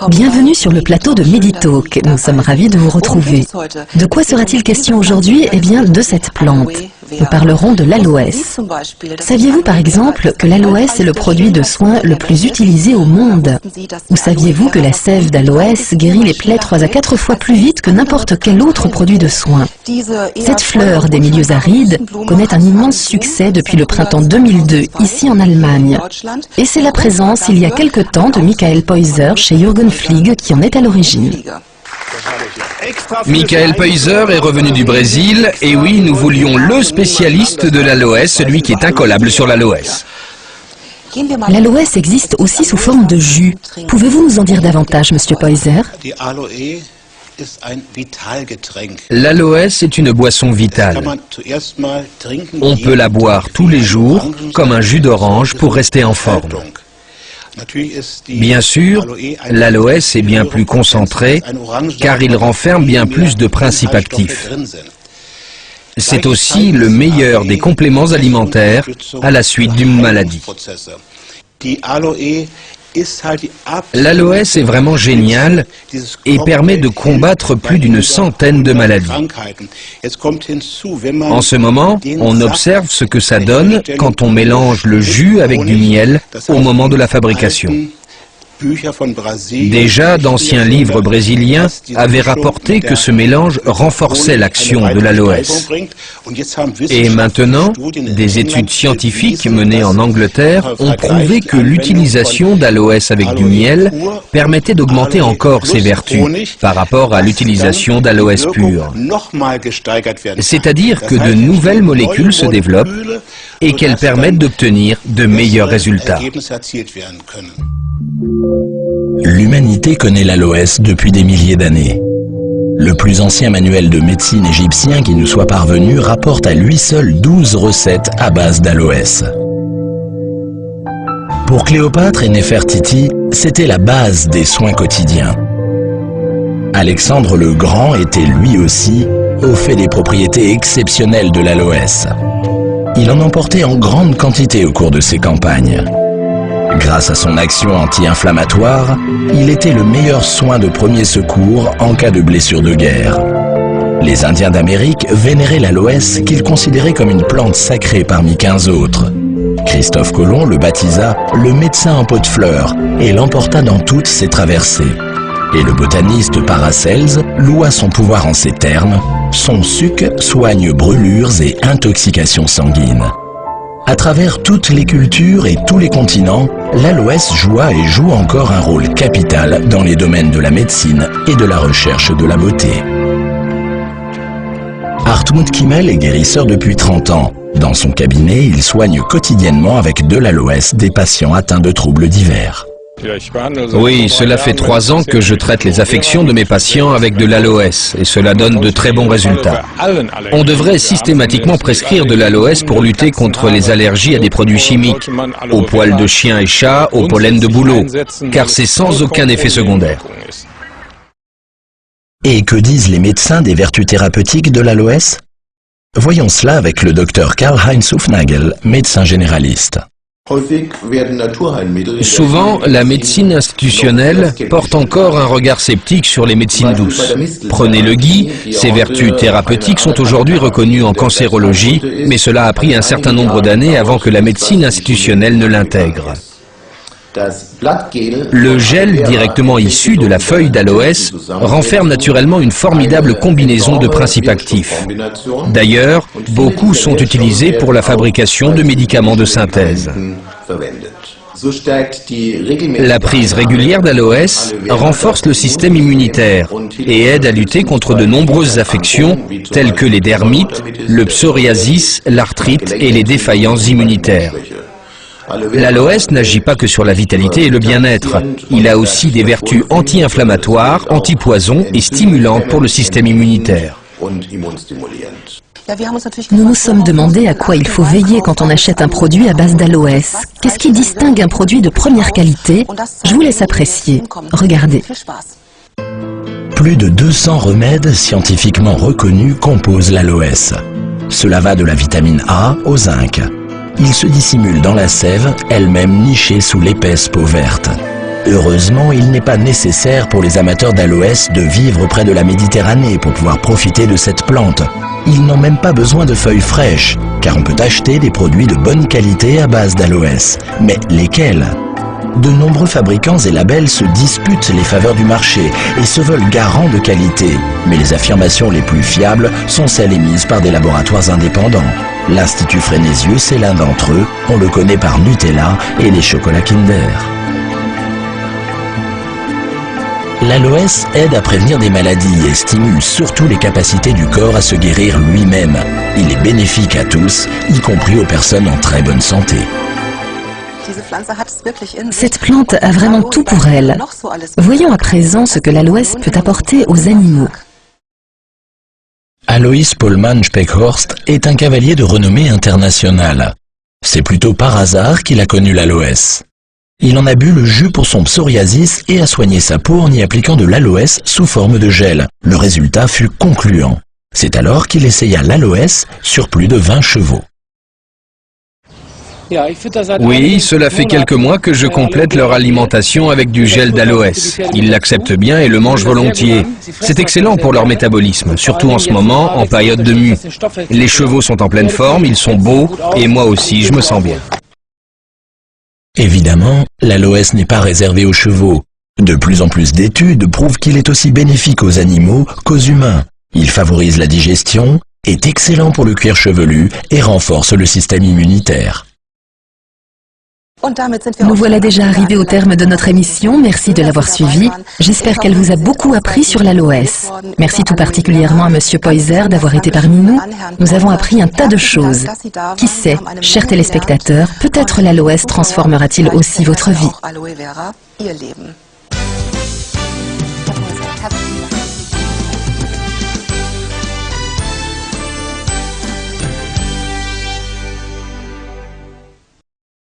Bienvenue sur le plateau de Meditalk. Nous sommes ravis de vous retrouver. De quoi sera-t-il question aujourd'hui? Eh bien, de cette plante. Nous parlerons de l'aloès. Saviez-vous par exemple que l'aloès est le produit de soins le plus utilisé au monde? Ou saviez-vous que la sève d'aloès guérit les plaies 3 à 4 fois plus vite que n'importe quel autre produit de soins? Cette fleur des milieux arides connaît un immense succès depuis le printemps 2002 ici en Allemagne. Et c'est la présence il y a quelque temps de Michael Peuser chez Jürgen Flieg qui en est à l'origine. Michael Peuser est revenu du Brésil, et oui, nous voulions le spécialiste de l'aloès, celui qui est incollable sur l'aloès. L'aloès existe aussi sous forme de jus. Pouvez-vous nous en dire davantage, Monsieur Peuser? L'aloès est une boisson vitale. On peut la boire tous les jours, comme un jus d'orange pour rester en forme. Bien sûr, l'aloès est bien plus concentré, car il renferme bien plus de principes actifs. C'est aussi le meilleur des compléments alimentaires à la suite d'une maladie. L'aloès est vraiment génial et permet de combattre plus d'une centaine de maladies. En ce moment, on observe ce que ça donne quand on mélange le jus avec du miel au moment de la fabrication. Déjà, d'anciens livres brésiliens avaient rapporté que ce mélange renforçait l'action de l'aloès. Et maintenant, des études scientifiques menées en Angleterre ont prouvé que l'utilisation d'aloès avec du miel permettait d'augmenter encore ses vertus par rapport à l'utilisation d'aloès pur. C'est-à-dire que de nouvelles molécules se développent et qu'elles permettent d'obtenir de meilleurs résultats. L'humanité connaît l'aloès depuis des milliers d'années. Le plus ancien manuel de médecine égyptien qui nous soit parvenu rapporte à lui seul 12 recettes à base d'aloès. Pour Cléopâtre et Néfertiti, c'était la base des soins quotidiens. Alexandre le Grand était lui aussi au fait des propriétés exceptionnelles de l'aloès. Il en emportait en grande quantité au cours de ses campagnes. Grâce à son action anti-inflammatoire, il était le meilleur soin de premier secours en cas de blessure de guerre. Les Indiens d'Amérique vénéraient l'aloès qu'ils considéraient comme une plante sacrée parmi 15 autres. Christophe Colomb le baptisa le médecin en pot de fleurs et l'emporta dans toutes ses traversées. Et le botaniste Paracelse loua son pouvoir en ces termes: son suc soigne brûlures et intoxications sanguines. À travers toutes les cultures et tous les continents, l'aloès joua et joue encore un rôle capital dans les domaines de la médecine et de la recherche de la beauté. Hartmut Kimmel est guérisseur depuis 30 ans. Dans son cabinet, il soigne quotidiennement avec de l'aloès des patients atteints de troubles divers. Oui, cela fait 3 ans que je traite les affections de mes patients avec de l'aloès et cela donne de très bons résultats. On devrait systématiquement prescrire de l'aloès pour lutter contre les allergies à des produits chimiques, aux poils de chien et chat, au pollen de bouleau, car c'est sans aucun effet secondaire. Et que disent les médecins des vertus thérapeutiques de l'aloès? Voyons cela avec le docteur Karl-Heinz Hufnagel, médecin généraliste. Souvent, la médecine institutionnelle porte encore un regard sceptique sur les médecines douces. Prenez le gui, ses vertus thérapeutiques sont aujourd'hui reconnues en cancérologie, mais cela a pris un certain nombre d'années avant que la médecine institutionnelle ne l'intègre. Le gel directement issu de la feuille d'aloès renferme naturellement une formidable combinaison de principes actifs. D'ailleurs, beaucoup sont utilisés pour la fabrication de médicaments de synthèse. La prise régulière d'aloès renforce le système immunitaire et aide à lutter contre de nombreuses affections telles que les dermites, le psoriasis, l'arthrite et les défaillances immunitaires. L'aloès n'agit pas que sur la vitalité et le bien-être. Il a aussi des vertus anti-inflammatoires, anti-poison et stimulantes pour le système immunitaire. Nous nous sommes demandé à quoi il faut veiller quand on achète un produit à base d'aloès. Qu'est-ce qui distingue un produit de première qualité? Je vous laisse apprécier. Regardez. Plus de 200 remèdes scientifiquement reconnus composent l'aloès. Cela va de la vitamine A au zinc. Il se dissimule dans la sève, elle-même nichée sous l'épaisse peau verte. Heureusement, il n'est pas nécessaire pour les amateurs d'aloès de vivre près de la Méditerranée pour pouvoir profiter de cette plante. Ils n'ont même pas besoin de feuilles fraîches, car on peut acheter des produits de bonne qualité à base d'aloès. Mais lesquels ? De nombreux fabricants et labels se disputent les faveurs du marché et se veulent garants de qualité. Mais les affirmations les plus fiables sont celles émises par des laboratoires indépendants. L'Institut Fresnesius est l'un d'entre eux, on le connaît par Nutella et les chocolats Kinder. L'aloès aide à prévenir des maladies et stimule surtout les capacités du corps à se guérir lui-même. Il est bénéfique à tous, y compris aux personnes en très bonne santé. Cette plante a vraiment tout pour elle. Voyons à présent ce que l'aloès peut apporter aux animaux. Alois Pohlmann Speckhorst est un cavalier de renommée internationale. C'est plutôt par hasard qu'il a connu l'aloès. Il en a bu le jus pour son psoriasis et a soigné sa peau en y appliquant de l'aloès sous forme de gel. Le résultat fut concluant. C'est alors qu'il essaya l'aloès sur plus de 20 chevaux. Oui, cela fait quelques mois que je complète leur alimentation avec du gel d'aloès. Ils l'acceptent bien et le mangent volontiers. C'est excellent pour leur métabolisme, surtout en ce moment, en période de mue. Les chevaux sont en pleine forme, ils sont beaux, et moi aussi, je me sens bien. Évidemment, l'aloès n'est pas réservé aux chevaux. De plus en plus d'études prouvent qu'il est aussi bénéfique aux animaux qu'aux humains. Il favorise la digestion, est excellent pour le cuir chevelu et renforce le système immunitaire. Nous voilà déjà arrivés au terme de notre émission. Merci de l'avoir suivi. J'espère qu'elle vous a beaucoup appris sur l'aloès. Merci tout particulièrement à Monsieur Poyser d'avoir été parmi nous. Nous avons appris un tas de choses. Qui sait, chers téléspectateurs, peut-être l'aloès transformera-t-il aussi votre vie.